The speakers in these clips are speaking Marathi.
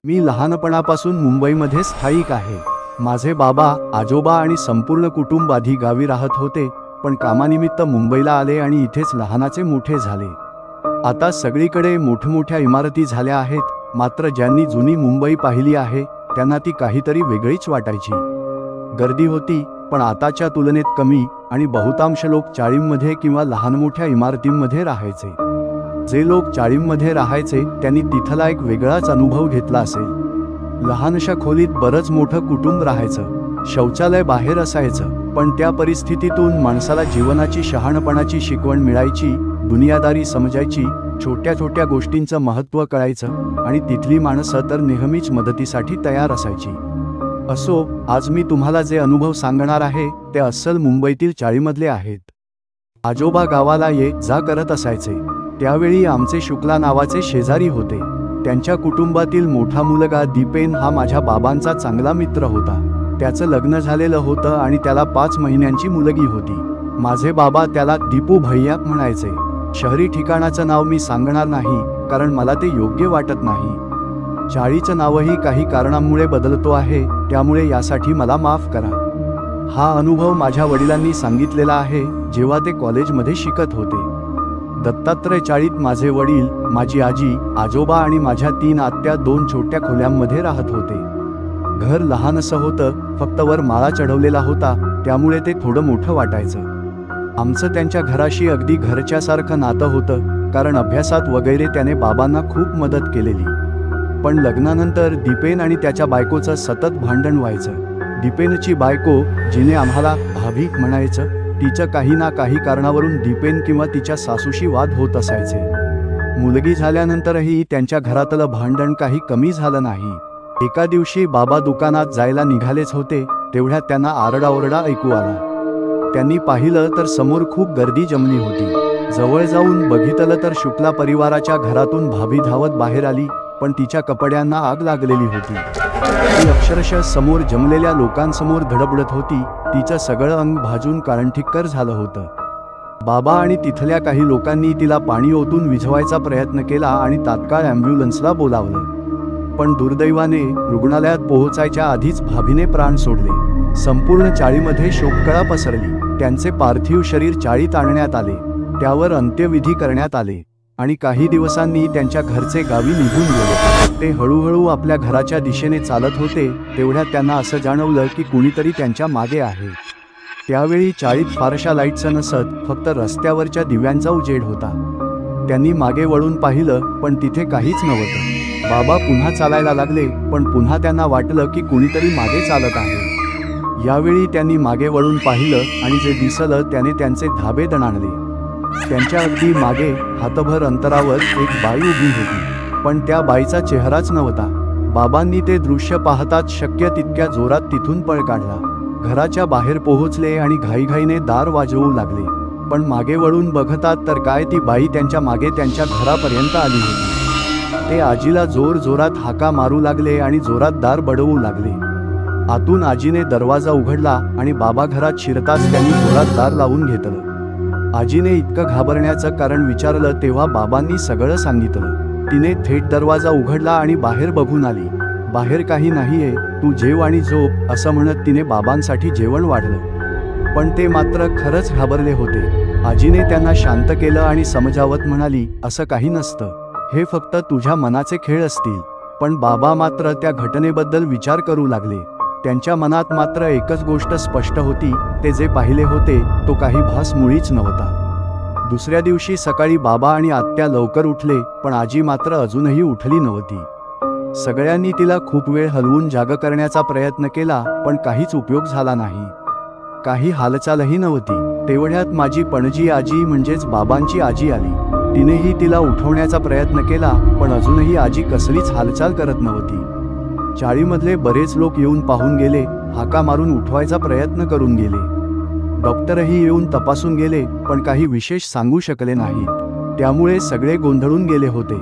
मी लहानपणापासून मुंबईमध्ये स्थायिक आहे। माझे बाबा, आजोबा आणि संपूर्ण कुटुंब आधी गावी राहत होते, पण कामानिमित्त मुंबईला आले आणि इथेच लहानाचे मोठे झाले। आता सगळीकडे मोठमोठ्या इमारती झाल्या आहेत, मात्र ज्यांनी जुनी मुंबई पाहिली आहे त्यांना ती काहीतरी वेगळीच वाटायची। गर्दी होती, पण आताच्या तुलनेत कमी, आणि बहुतांश लोक चाळींमध्ये किंवा लहान मोठ्या इमारतींमध्ये राहायचे। जे लोक चाळींमध्ये राहायचे त्यांनी तिथला एक वेगळाच अनुभव घेतला असेल। लहानशा खोलीत बरंच मोठं कुटुंब राहायचं, शौचालय बाहेर असायचं, पण त्या परिस्थितीतून माणसाला जीवनाची शहाणपणाची शिकवण मिळायची, दुनियादारी समजायची, छोट्या छोट्या गोष्टींचं महत्त्व कळायचं, आणि तिथली माणसं तर नेहमीच मदतीसाठी तयार असायची। असो, आज मी तुम्हाला जे अनुभव सांगणार आहे ते अस्सल मुंबईतील चाळीमधले आहेत। आजोबा गावाला ये जा करत असायचे। त्यावेळी आमचे शुक्ला नावाचे शेजारी होते। त्यांच्या कुटुंबातील मोठा मुलगा दीपेन हा माझ्या बाबांचा चांगला मित्र होता। त्याचं लग्न झालेलं होतं आणि त्याला 5 महिन्यांची मुलगी होती। माझे बाबा त्याला दीपू भैया म्हणायचे। शहरी ठिकाणाचं नाव मी सांगणार नाही, कारण मला ते योग्य वाटत नाही। चाळीचं नावही काही कारणांमुळे बदलतो आहे, त्यामुळे यासाठी मला माफ करा। हा अनुभव माझ्या वडिलांनी सांगितलेला आहे जेव्हा ते कॉलेजमध्ये शिकत होते। दत्तात्रय चाळीत माझे वडील, माझी आजी, आजोबा आणि माझ्या 3 आत्या 2 छोट्या खोल्यांमध्ये राहत होते। घर लहानसं होतं, फक्त वर माळा चढवलेला होता, त्यामुळे ते थोडं मोठं वाटायचं। आमचं त्यांच्या घराशी अगदी घरच्यासारखं नातं होतं, कारण अभ्यासात वगैरे त्याने बाबांना खूप मदत केलेली। पण लग्नानंतर दीपेन आणि त्याच्या बायकोचं सतत भांडण व्हायचं। दीपेनची बायको, जिने आम्हाला भाभी म्हणायचं, तिचं काही ना काही कारणावरून दीपेन किंवा तिच्या सासूशी वाद होत असायचे। मुलगी झाल्यानंतरही त्यांच्या घरातलं भांडण काही कमी झालं नाही। एका दिवशी बाबा दुकानात जायला निघालेच होते, तेवढ्यात त्यांना आरडाओरडा ऐकू आला। त्यांनी पाहिलं तर समोर खूप गर्दी जमली होती। जवळ जाऊन बघितलं तर शुक्ला परिवाराच्या घरातून भाभी धावत बाहेर आली, पण तिच्या कपड्यांना आग लागलेली होती। ती अक्षरशः समोर जमलेल्या लोकांसमोर धडपडत होती, तिचं सगळं अंग भाजून काळंठिक्कर झालं होतं। बाबा आणि तिथल्या काही लोकांनी तिला पाणी ओतून विझवायचा प्रयत्न केला आणि तात्काळ ॲम्ब्युलन्सला बोलावलं। पण दुर्दैवाने रुग्णालयात पोहोचायच्या आधीच भाभीने प्राण सोडले। संपूर्ण चाळीमध्ये शोककळा पसरली। त्यांचे पार्थिव शरीर चाळीत आणण्यात आले, त्यावर अंत्यविधी करण्यात आले, आणि काही दिवसांनी त्यांच्या घरचे गावी निघून गेले। ते हळूहळू आपल्या घराच्या दिशेने चालत होते, तेवढ्यात त्यांना असं जाणवलं की कुणीतरी त्यांच्या मागे आहे। त्यावेळी चाळीत फारशा लाईट्स नसत, फक्त रस्त्यावरच्या दिव्यांचा उजेड होता। त्यांनी मागे वळून पाहिलं, पण तिथे काहीच नव्हतं। बाबा पुन्हा चालायला लागले, पण पुन्हा त्यांना वाटलं की कुणीतरी मागे चालत आहे। यावेळी त्यांनी मागे वळून पाहिलं आणि जे दिसलं त्याने त्यांचे धाबे दणाणले। त्यांच्या अगदी मागे हातभर अंतरावर एक बाई उभी होती, पण त्या बाईचा चेहराच नव्हता। बाबांनी ते दृश्य पाहताच शक्य तितक्या जोरात तिथून पळ काढला। घराच्या बाहेर पोहोचले आणि घाईघाईने दार वाजवू लागले, पण मागे वळून बघतात तर काय ती बाई त्यांच्या मागे त्यांच्या घरापर्यंत आली होती। ते आजीला जोर जोरात हाका मारू लागले आणि जोरात दार बडवू लागले। आतून आजीने दरवाजा उघडला आणि बाबा घरात शिरताच त्यांनी जोरात दार लावून घेतलं। आजीने इतकं घाबरण्याचं कारण विचारलं तेव्हा बाबांनी सगळं सांगितलं। तिने थेट दरवाजा उघडला आणि बाहेर बघून आली। बाहेर काही नाहीये, तू जेव आणि झोप असं म्हणत तिने बाबांसाठी जेवण वाढलं। पण ते मात्र खरंच घाबरले होते। आजीने त्यांना शांत केलं आणि समजावत म्हणाली, असं काही नसतं, हे फक्त तुझ्या मनाचे खेळ असतील। पण बाबा मात्र त्या घटनेबद्दल विचार करू लागले। त्यांच्या मनात मात्र एकच गोष्ट स्पष्ट होती, ते जे पाहिले होते तो काही भास मुळीच नव्हता। दुसऱ्या दिवशी सकाळी बाबा आणि आत्या लवकर उठले, पण आजी मात्र अजूनही उठली नव्हती। सगळ्यांनी तिला खूप वेळ हलवून जाग करण्याचा प्रयत्न केला, पण काहीच उपयोग झाला नाही। काही हालचालही नव्हती। तेवढ्यात माझी पणजी आजी म्हणजेच बाबांची आजी आली। तिनेही तिला उठवण्याचा प्रयत्न केला, पण अजूनही आजी कसलीच हालचाल करत नव्हती। चाळीमधले बरेच लोक येऊन पाहून गेले, हाका मारून उठवायचा प्रयत्न करून गेले। डॉक्टरही येऊन तपासून गेले, पण काही विशेष सांगू शकले नाहीत। त्यामुळे सगळे गोंधळून गेले होते।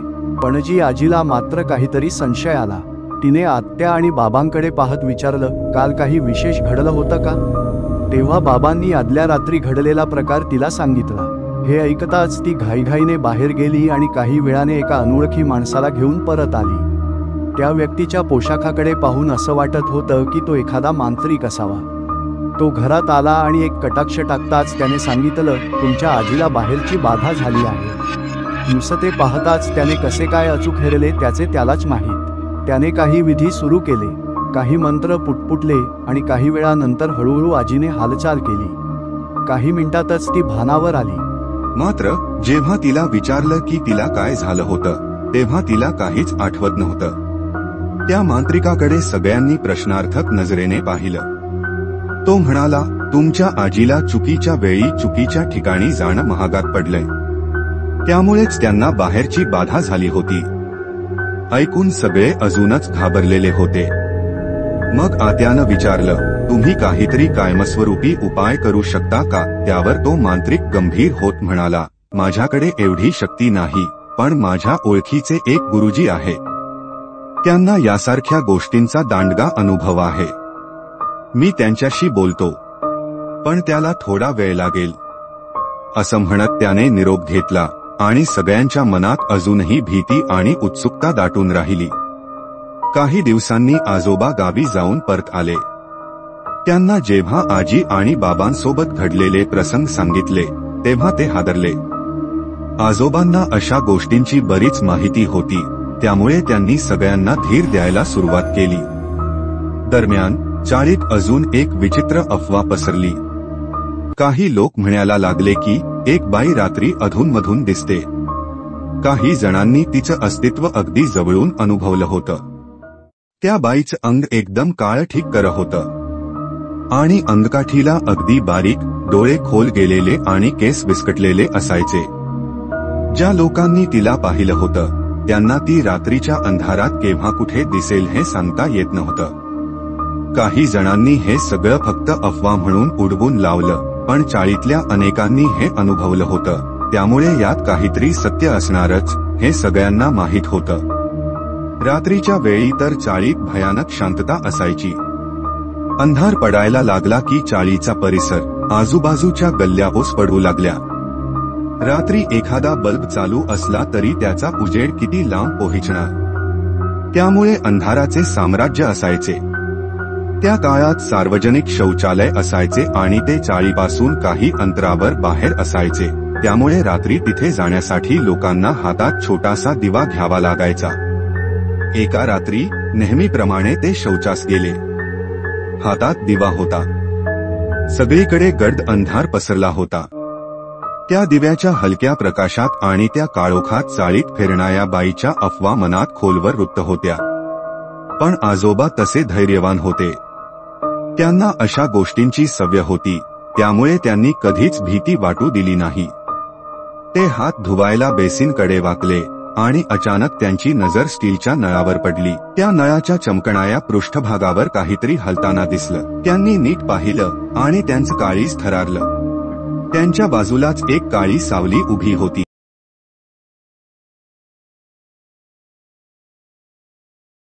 पणजी आजीला मात्र काहीतरी संशय आला। तिने आत्या आणि बाबांकडे पाहत विचारलं, काल काही विशेष घडलं होतं का? तेव्हा बाबांनी आदल्या रात्री घडलेला प्रकार तिला सांगितला। हे ऐकताच ती घाईघाईने बाहेर गेली आणि काही वेळाने एका अनोळखी माणसाला घेऊन परत आली. त्या व्यक्तीच्या पोशाखाकडे पाहून असं वाटत होतं की तो एखादा मांत्रिक असावा. तो घरात आला आणि एक कटाक्ष टाकताच त्याने सांगितलं, तुमच्या आजीला बाहेरची बाधा झाली आहे. नुसतं ते पाहताच त्याने कसे काय अचूक हेरले त्याचे त्यालाच माहीत. त्याने काही विधी सुरू केले, काही मंत्र पुटपुटले आणि काही वेळानंतर हळूहळू आजीने हालचाल केली. काही मिनिटातच ती भानावर आली. मात्र जेव्हा तिला विचारलं की तिला काय झालं होतं तेव्हा तिला काहीच आठवत नव्हतं. त्या मांत्रिकाकडे सगळ्यांनी प्रश्नार्थक नजरेने पाहिलं. तो म्हणाला, तुमच्या आजीला चुकीच्या वेळी चुकीच्या ठिकाणी जाणं महागात पडलंय, त्यामुळेच त्यांना बाहेरची बाधा झाली होती. ऐकून सगळे अजूनच घाबरलेले होते. मग आत्यानं विचारलं, तुम्ही काहीतरी कायमस्वरूपी उपाय करू शकता का? त्यावर तो मांत्रिक गंभीर होत म्हणाला, माझ्याकडे एवढी शक्ती नाही, पण माझ्या ओळखीचे एक गुरुजी आहे. त्यांना यासारख्या गोष्टींचा दांडगा अनुभव आहे. मी त्यांच्याशी बोलतो, पण त्याला थोडा वेळ लागेल. असं म्हणत त्याने निरोप घेतला आणि सगळ्यांच्या मनात अजूनही भीती आणि उत्सुकता दाटून राहिली. काही दिवसांनी आजोबा गावी जाऊन परत आले. त्यांना जेव्हा आजी आणि बाबांसोबत घडलेले प्रसंग सांगितले तेव्हा ते हादरले. आजोबांना अशा गोष्टींची बरीच माहिती होती, त्यामुळे त्यांनी सगळ्यांना धीर द्यायला सुरुवात केली. दरम्यान चाळीत अजून एक विचित्र अफवा पसरली. काही लोक म्हणायला लागले की एक बाई रात्री अधूनमधून दिसते. काही जणांनी तिचं अस्तित्व अगदी जवळून अनुभवलं होतं. त्या बाईचं अंग एकदम काळं होतं आणि अंगकाठीला अगदी बारीक, डोळे खोल गेलेले आणि केस विस्कटलेले असायचे. ज्या लोकांनी तिला पाहिलं होतं त्यांना ती रात्रीच्या अंधारात केव्हा कुठे दिसेल हे सांगता येत नव्हतं. काही जणांनी हे सगळं फक्त अफवा म्हणून उडवून लावलं, पण चाळीतल्या अनेकांनी हे अनुभवलं होतं, त्यामुळे यात काहीतरी सत्य असणारच हे सगळ्यांना माहीत होतं. रात्रीच्या वेळी तर चाळीत भयानक शांतता असायची. अंधार पडायला लागला की चाळीचा परिसर, आजूबाजूच्या गल्ल्या ओस पडू लागल्या. रात्री एखादा बल्ब चालू असला तरी त्याचा उजेड किती लांब पोहोचणार, त्यामुळे अंधाराचे साम्राज्य असायचे. त्या काळात सार्वजनिक शौचालय असायचे आणि ते चाळीपासून काही अंतरावर बाहेर असायचे, त्यामुळे रात्री तिथे जाण्यासाठी लोकांना हातात छोटासा दिवा घ्यावा लागायचा. एका रात्री नेहमीप्रमाणे ते शौचास गेले. हातात दिवा होता. सगळीकडे गर्द अंधार पसरला होता. त्या दिव्याच्या हलक्या प्रकाशात आणि त्या काळोखात चाळीत फिरणाऱ्या बाईच्या अफवा मनात खोलवर रुतत होत्या. पण आजोबा तसे धैर्यवान होते. त्यांना अशा गोष्टींची सवय होती, त्यामुळे त्यांनी कधीच भीती वाटू दिली नाही. ते हात धुवायला बेसिनकडे वाकले आणि अचानक त्यांची नजर स्टीलच्या नळावर पडली. त्या नळाच्या चमकणाऱ्या पृष्ठभागावर काहीतरी हलताना दिसलं. त्यांनी नीट पाहिलं आणि त्यांचं काळीज थरारलं. त्यांच्या बाजूलाच एक काळी सावली उभी होती.